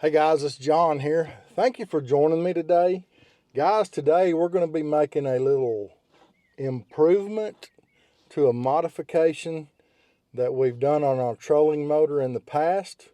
Hey guys, it's John here. Thank you for joining me today. Guys, today we're going to be making a little improvement to a modification that we've done on our trolling motor in the past.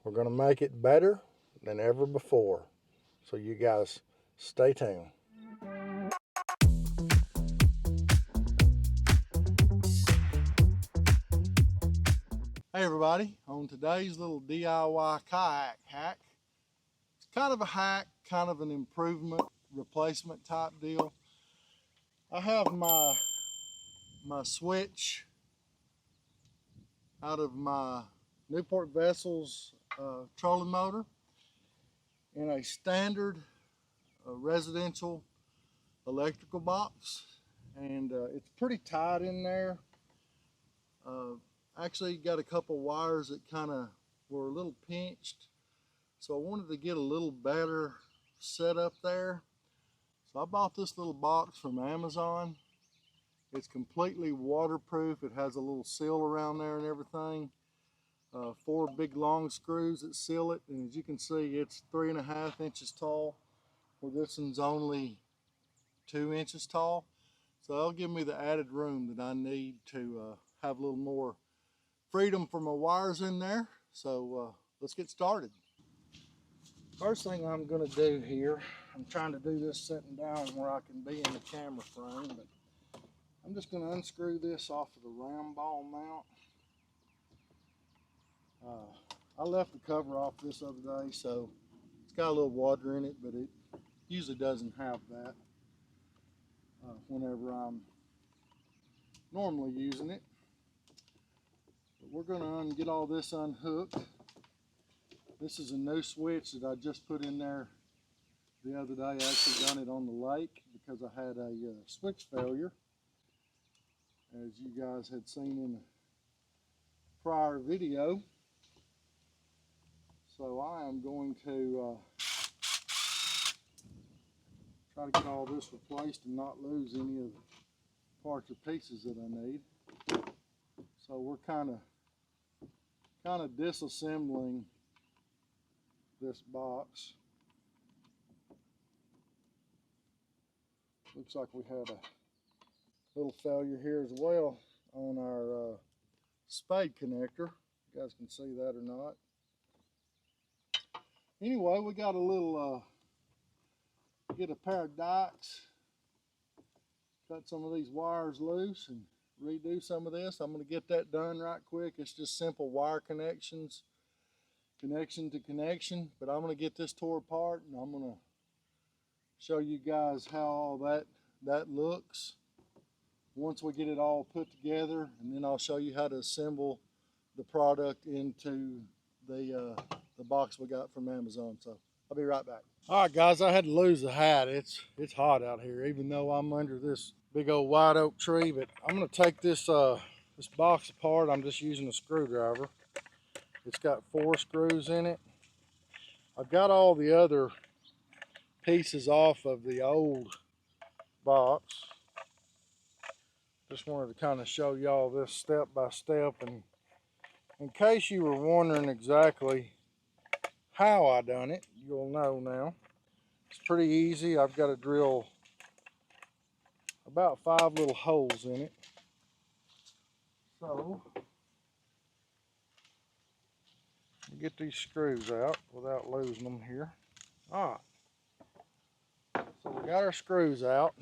We're going to make it better than ever before. So you guys stay tuned. Hey everybody, on today's little DIY kayak hack, it's kind of a hack, kind of an improvement, replacement type deal. I have my switch out of my Newport Vessels trolling motor in a standard residential electrical box, and it's pretty tight in there. Actually got a couple wires that kind of were a little pinched, so I wanted to get a little better setup there. So I bought this little box from Amazon. It's completely waterproof. It has a little seal around there and everything. 4 big long screws that seal it, and as you can see, it's 3.5 inches tall, where this one's only 2 inches tall. So that'll give me the added room that I need to have a little more freedom for my wires in there. So let's get started. First thing I'm going to do here, I'm trying to do this sitting down where I can be in the camera frame, but I'm just going to unscrew this off of the round ball mount. I left the cover off this other day, so it's got a little water in it, but it usually doesn't have that whenever I'm normally using it. But we're going to get all this unhooked. This is a new switch that I just put in there the other day. I actually done it on the lake because I had a switch failure, as you guys had seen in the prior video. So I am going to try to get all this replaced and not lose any of the parts or pieces that I need. So we're kind of disassembling this box. Looks like we had a little failure here as well on our spade connector. You guys can see that or not. Anyway, we got a little get a pair of dikes, cut some of these wires loose and redo some of this. I'm going to get that done right quick. It's just simple wire connections, connection to connection, but I'm going to get this tore apart and I'm going to show you guys how all that looks once we get it all put together, and then I'll show you how to assemble the product into the box we got from Amazon. So I'll be right back. All right guys, I had to lose the hat. It's hot out here, even though I'm under this big old white oak tree. But I'm going to take this this box apart. I'm just using a screwdriver. It's got 4 screws in it. I've got all the other pieces off of the old box. Just wanted to kind of show y'all this step by step, and in case you were wondering exactly how I done it, you'll know now. It's pretty easy. I've got to drill about 5 little holes in it. So get these screws out without losing them here. All right, so we got our screws out.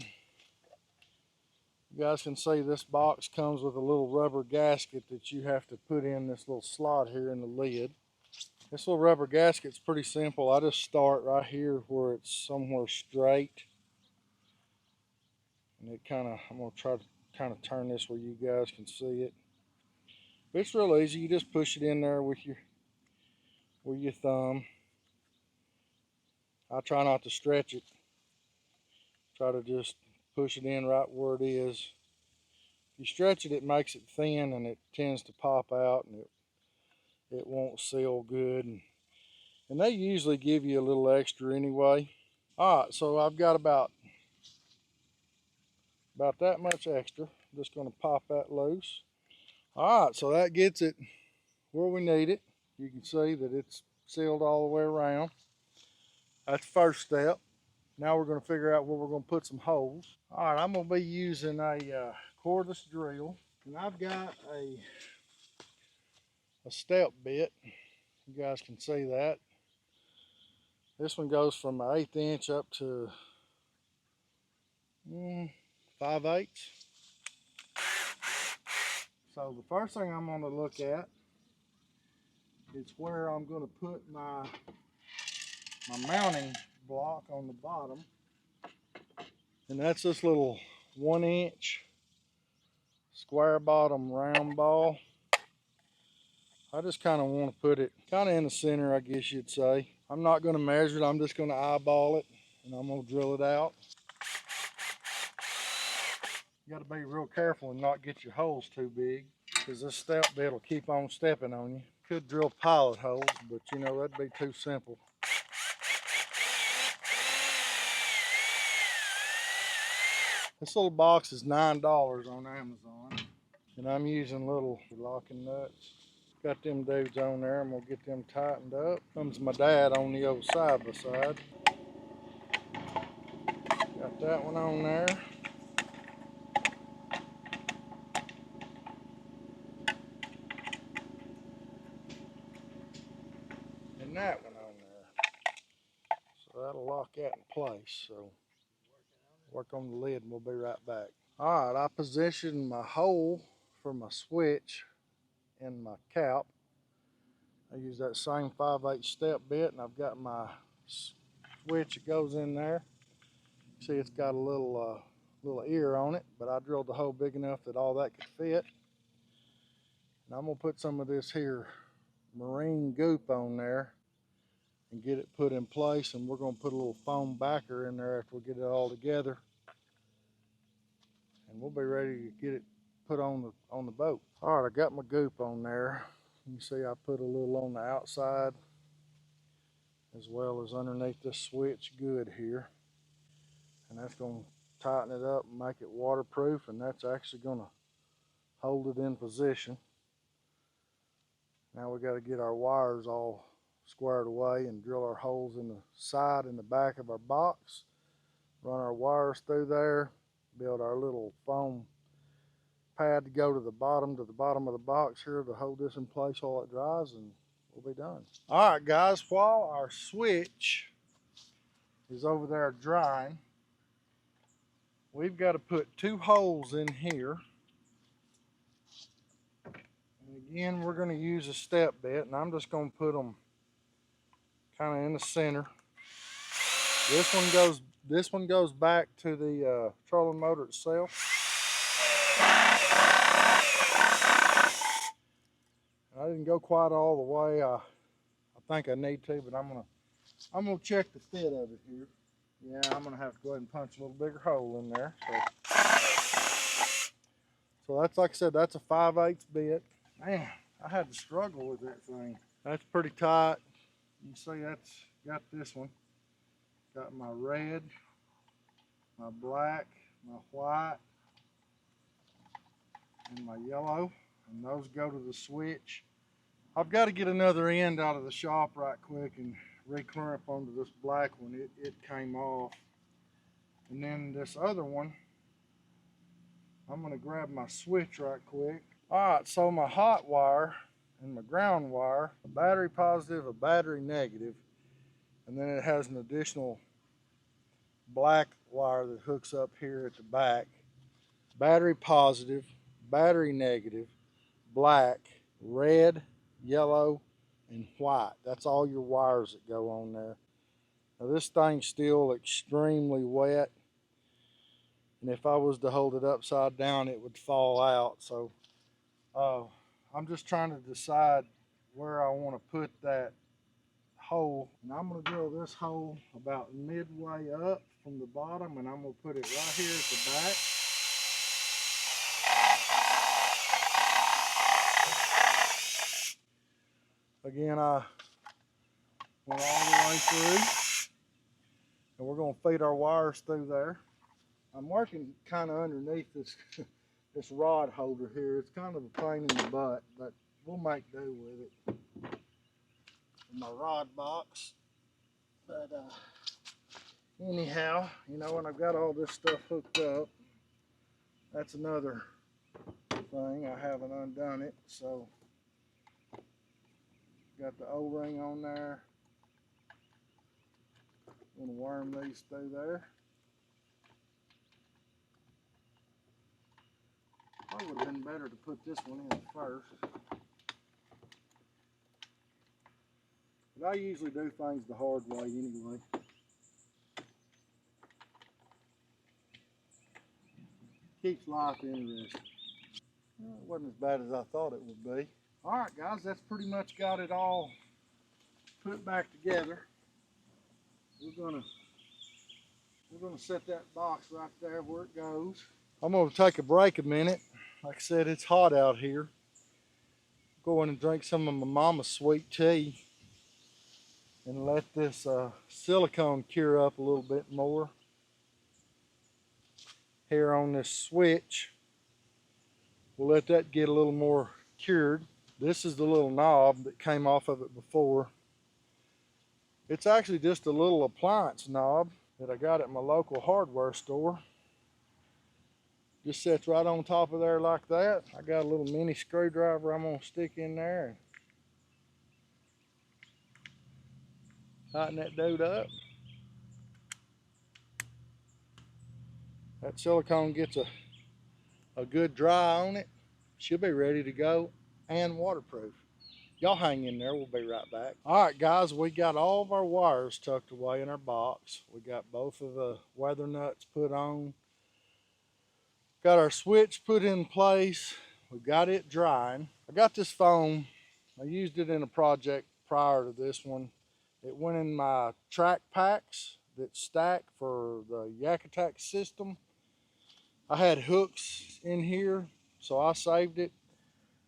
You guys can see this box comes with a little rubber gasket that you have to put in this little slot here in the lid. This little rubber gasket's pretty simple. I just start right here where it's somewhere straight, and it I'm gonna try to kind of turn this where you guys can see it. But it's real easy. You just push it in there with your thumb. I try not to stretch it. Try to just push it in right where it is. If you stretch it, it makes it thin and it tends to pop out, and it won't seal good. And they usually give you a little extra anyway. All right, so I've got about that much extra. I'm just going to pop that loose. All right, so that gets it where we need it. You can see that it's sealed all the way around. That's the first step. Now we're going to figure out where we're going to put some holes. All right, I'm going to be using a cordless drill, and I've got a step bit. You guys can see that. This one goes from an 1/8 inch up to 5/8. So the first thing I'm going to look at is where I'm going to put my mounting block on the bottom. And that's this little 1 inch square bottom round ball. I just kind of want to put it kind of in the center, I guess you'd say. I'm not going to measure it, I'm just going to eyeball it, and I'm going to drill it out. You got to be real careful and not get your holes too big, because this step bit will keep on stepping on you. Could drill pilot holes, but you know, that'd be too simple. This little box is $9 on Amazon, and I'm using little locking nuts. Got them dudes on there. I'm gonna get them tightened up. Comes my dad on the old side by side. Got that one on there. And that one on there. So that'll lock that in place. So work on the lid and we'll be right back. All right, I positioned my hole for my switch in my cap. I use that same 5/8 step bit, and I've got my switch that goes in there. See, it's got a little ear on it, but I drilled the hole big enough that all that could fit. And I'm gonna put some of this here marine goop on there and get it put in place, and we're gonna put a little foam backer in there after we get it all together, and we'll be ready to get it put on the boat. All right, I got my goop on there. You see I put a little on the outside as well as underneath this switch good here, and that's gonna tighten it up and make it waterproof, and that's actually gonna hold it in position. Now we got to get our wires all squared away and drill our holes in the side and the back of our box, run our wires through there, build our little foam pad to go to the bottom of the box here to hold this in place while it dries, and we'll be done. All right, guys, while our switch is over there drying, we've got to put 2 holes in here. And again, we're going to use a step bit, and I'm just going to put them kind of in the center. This one goes back to the trolling motor itself. I didn't go quite all the way. I think I need to, but I'm gonna check the fit of it here. Yeah, I'm gonna have to go ahead and punch a little bigger hole in there. So that's, like I said, that's a 5/8 bit. Man, I had to struggle with that thing. That's pretty tight. You see, that's got this one. Got my red, my black, my white, and my yellow, and those go to the switch. I've got to get another end out of the shop right quick and re-clamp onto this black one. It came off. And then this other one, I'm going to grab my switch right quick. All right, so my hot wire and my ground wire, a battery positive, a battery negative, and then it has an additional black wire that hooks up here at the back. Battery positive, battery negative, black, red, yellow, and white. That's all your wires that go on there. Now this thing's still extremely wet, and if I was to hold it upside down, it would fall out. So I'm just trying to decide where I want to put that hole. And I'm going to drill this hole about midway up from the bottom, and I'm going to put it right here at the back. Again, I went all the way through, and we're going to feed our wires through there. I'm working kind of underneath this this rod holder here. It's kind of a pain in the butt, but we'll make do with it. in my rod box. But anyhow, you know, when I've got all this stuff hooked up, that's another thing. I haven't undone it, so got the O-ring on there. I'm gonna worm these through there. Probably would have been better to put this one in first. But I usually do things the hard way anyway. Keeps life interesting. Well, it wasn't as bad as I thought it would be. Alright guys, that's pretty much got it all put back together. We're gonna set that box right there where it goes. I'm gonna take a break a minute. Like I said, it's hot out here. Go in and drink some of my mama's sweet tea and let this silicone cure up a little bit more. Here on this switch, we'll let that get a little more cured. This is the little knob that came off of it before. It's actually just a little appliance knob that I got at my local hardware store. Just sits right on top of there like that. I got a little mini screwdriver I'm gonna stick in there and tighten that dude up. That silicone gets a good dry on it. Should be ready to go and waterproof. Y'all hang in there, we'll be right back. All right guys, we got all of our wires tucked away in our box. We got both of the weather nuts put on. Got our switch put in place. We got it drying. I got this foam. I used it in a project prior to this one. It went in my track packs that stack for the Yak Attack system. I had hooks in here, so I saved it.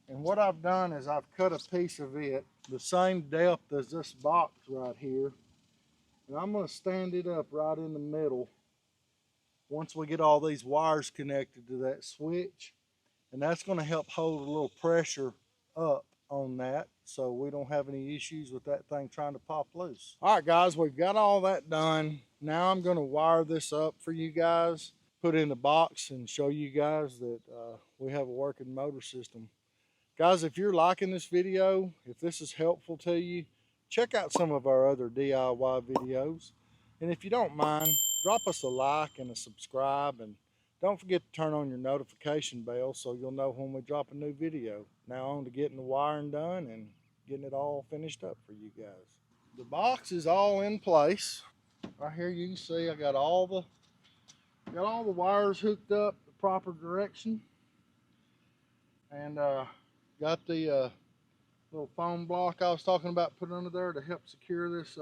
And what I've done is I've cut a piece of it the same depth as this box right here. And I'm gonna stand it up right in the middle once we get all these wires connected to that switch. And that's gonna help hold a little pressure up on that so we don't have any issues with that thing trying to pop loose. All right guys, we've got all that done. Now I'm gonna wire this up for you guys, put it in the box and show you guys that we have a working motor system. Guys, if you're liking this video, if this is helpful to you, check out some of our other DIY videos. And if you don't mind, drop us a like and a subscribe, and don't forget to turn on your notification bell so you'll know when we drop a new video. Now on to getting the wiring done and getting it all finished up for you guys. The box is all in place. Right here you can see I got all the wires hooked up the proper direction. And got the little foam block I was talking about put under there to help secure this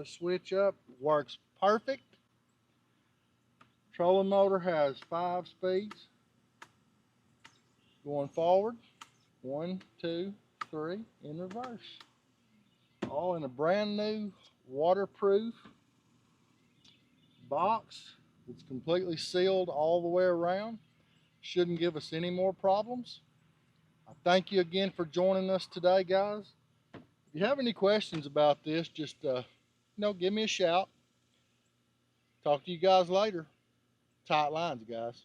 switch up. Works perfect. Trolling motor has 5 speeds going forward. 1, 2, 3 in reverse. All in a brand new waterproof box. It's completely sealed all the way around. Shouldn't give us any more problems. I thank you again for joining us today, guys. If you have any questions about this, just give me a shout. Talk to you guys later. Tight lines, guys.